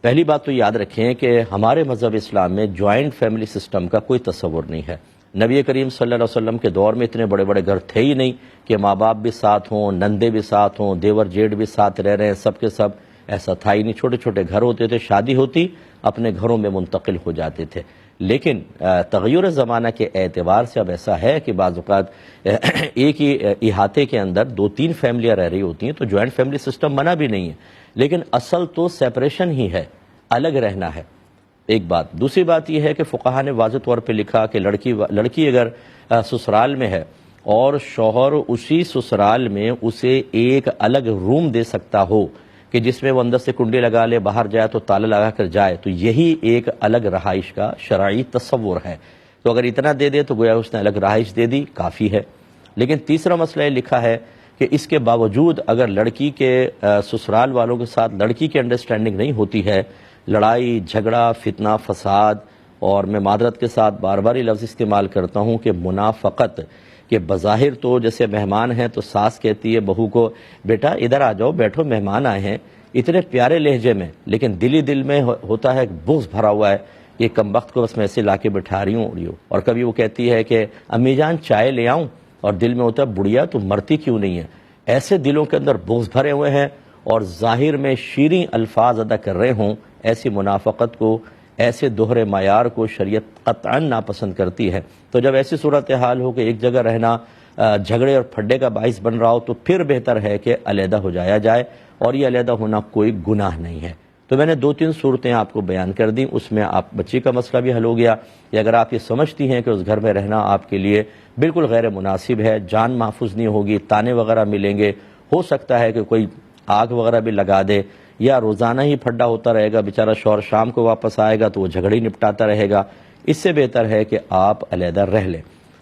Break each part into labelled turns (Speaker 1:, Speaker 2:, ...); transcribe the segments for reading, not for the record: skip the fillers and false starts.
Speaker 1: پہلی بات تو یاد رکھیں کہ ہمارے مذہب اسلام میں جوائنٹ فیملی سسٹم کا کوئی تصور نہیں ہے۔ نبی کریم صلی اللہ علیہ وسلم کے دور میں اتنے بڑے بڑے گھر تھے ہی نہیں کہ ماں باپ بھی ساتھ ہوں، نندے بھی ساتھ ہوں، دیور جیٹ بھی ساتھ رہ رہے ہیں، سب کے سب ایسا تھا ہی نہیں۔ چھوٹے چھوٹے گھر ہوتے تھے، شادی ہوتی اپنے گھروں میں منتقل ہو جاتے تھے۔ لیکن تغیر زمانہ کے اعتبار سے اب ایسا ہے کہ بعض اوقات ایک ہی احاطے کے اندر 2-3 فیملیاں رہ رہی ہوتی ہیں، تو جوائنٹ فیملی سسٹم منع بھی نہیں ہے، لیکن اصل تو سیپریشن ہی ہے، الگ رہنا ہے۔ ایک بات۔ دوسری بات یہ ہے کہ فقہا نے واضح طور پہ لکھا کہ لڑکی اگر سسرال میں ہے اور شوہر اسی سسرال میں اسے ایک الگ روم دے سکتا ہو کہ جس میں وہ اندر سے کنڈی لگا لے، باہر جائے تو تالا لگا کر جائے، تو یہی ایک الگ رہائش کا شرعی تصور ہے۔ تو اگر اتنا دے دے تو گویا اس نے الگ رہائش دے دی، کافی ہے۔ لیکن تیسرا مسئلہ یہ لکھا ہے کہ اس کے باوجود اگر لڑکی کے سسرال والوں کے ساتھ لڑکی کی انڈرسٹینڈنگ نہیں ہوتی ہے، لڑائی جھگڑا فتنہ فساد، اور میں معذرت کے ساتھ بار بار یہ لفظ استعمال کرتا ہوں کہ منافقت، کہ بظاہر تو جیسے مہمان ہیں تو ساس کہتی ہے بہو کو بیٹا ادھر آ جاؤ، بیٹھو، مہمان آئے ہیں، اتنے پیارے لہجے میں، لیکن دل میں ہوتا ہے بغض بھرا ہوا ہے، یہ کم وقت کو بس میں ایسے لا کے بٹھا رہی ہوں۔ اور کبھی وہ کہتی ہے کہ امی جان چائے لے آؤں، اور دل میں ہوتا ہے بڑھیا تو مرتی کیوں نہیں ہے۔ ایسے دلوں کے اندر بغض بھرے ہوئے ہیں اور ظاہر میں شیریں الفاظ ادا کر رہے ہوں، ایسی منافقت کو، ایسے دوہرے معیار کو شریعت قطعاً ناپسند کرتی ہے۔ تو جب ایسی صورتحال ہو کہ ایک جگہ رہنا جھگڑے اور پھڈے کا باعث بن رہا ہو، تو پھر بہتر ہے کہ علیحدہ ہو جایا جائے، اور یہ علیحدہ ہونا کوئی گناہ نہیں ہے۔ تو میں نے 2-3 صورتیں آپ کو بیان کر دیں، اس میں آپ بچی کا مسئلہ بھی حل ہو گیا، یا اگر آپ یہ سمجھتی ہیں کہ اس گھر میں رہنا آپ کے لیے بالکل غیر مناسب ہے، جان محفوظ نہیں ہوگی، تانے وغیرہ ملیں گے، ہو سکتا ہے کہ کوئی آگ وغیرہ بھی لگا دے، یا روزانہ ہی پھڈا ہوتا رہے گا، بیچارہ شوہر شام کو واپس آئے گا تو وہ جھگڑی نپٹاتا رہے گا، اس سے بہتر ہے کہ آپ علیحدہ رہ لیں۔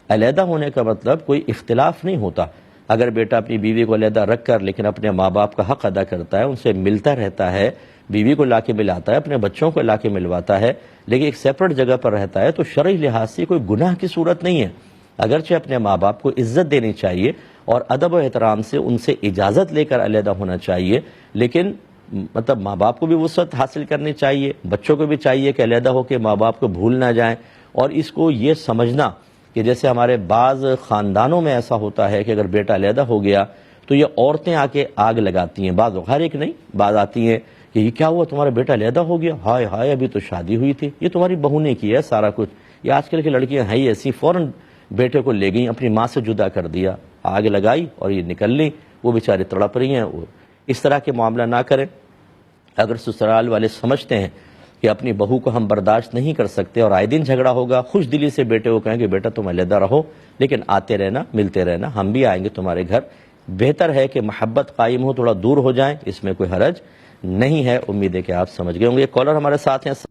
Speaker 1: علیحدہ ہونے کا مطلب کوئی اختلاف نہیں ہوتا۔ اگر بیٹا اپنی بیوی کو علیحدہ رکھ کر لیکن اپنے ماں باپ کا حق ادا کرتا ہے، ان سے ملتا رہتا ہے، بیوی کو لا کے ملاتا ہے، اپنے بچوں کو لا کے ملواتا ہے، لیکن ایک سیپریٹ جگہ پر رہتا ہے، تو شرعی لحاظ سے کوئی گناہ کی صورت نہیں ہے۔ اگرچہ اپنے ماں باپ کو عزت دینی چاہیے اور ادب و احترام سے ان سے اجازت لے کر علیحدہ ہونا چاہیے، لیکن مطلب ماں باپ کو بھی وسعت حاصل کرنی چاہیے، بچوں کو بھی چاہیے کہ علیحدہ ہو کے ماں باپ کو بھول نہ جائیں، اور اس کو یہ سمجھنا کہ جیسے ہمارے بعض خاندانوں میں ایسا ہوتا ہے کہ اگر بیٹا علیحدہ ہو گیا تو یہ عورتیں آ کے آگ لگاتی ہیں، بعض ہر ایک نہیں، بعض آتی ہیں کہ یہ کیا ہوا تمہارا بیٹا علیحدہ ہو گیا، ہائے ہائے ابھی تو شادی ہوئی تھی، یہ تمہاری بہو نے کیا ہے سارا کچھ، یہ آج کل کی لڑکیاں ہیں ہی ایسی، فوراً بیٹے کو لے گئیں، اپنی ماں سے جدا کر دیا، آگ لگائی اور یہ نکل لی، وہ بیچارے تڑپ رہی ہیں۔ اس طرح کے معاملہ نہ کریں۔ اگر سسرال والے سمجھتے ہیں کہ اپنی بہو کو ہم برداشت نہیں کر سکتے اور آئے دن جھگڑا ہوگا، خوش دلی سے بیٹے کو کہیں کہ بیٹا تم علیحدہ رہو، لیکن آتے رہنا، ملتے رہنا، ہم بھی آئیں گے تمہارے گھر، بہتر ہے کہ محبت قائم ہو، تھوڑا دور ہو جائیں، اس میں کوئی حرج نہیں ہے۔ امید ہے کہ آپ سمجھ گئے ہوں گے۔ کالر ہمارے ساتھ ہیں۔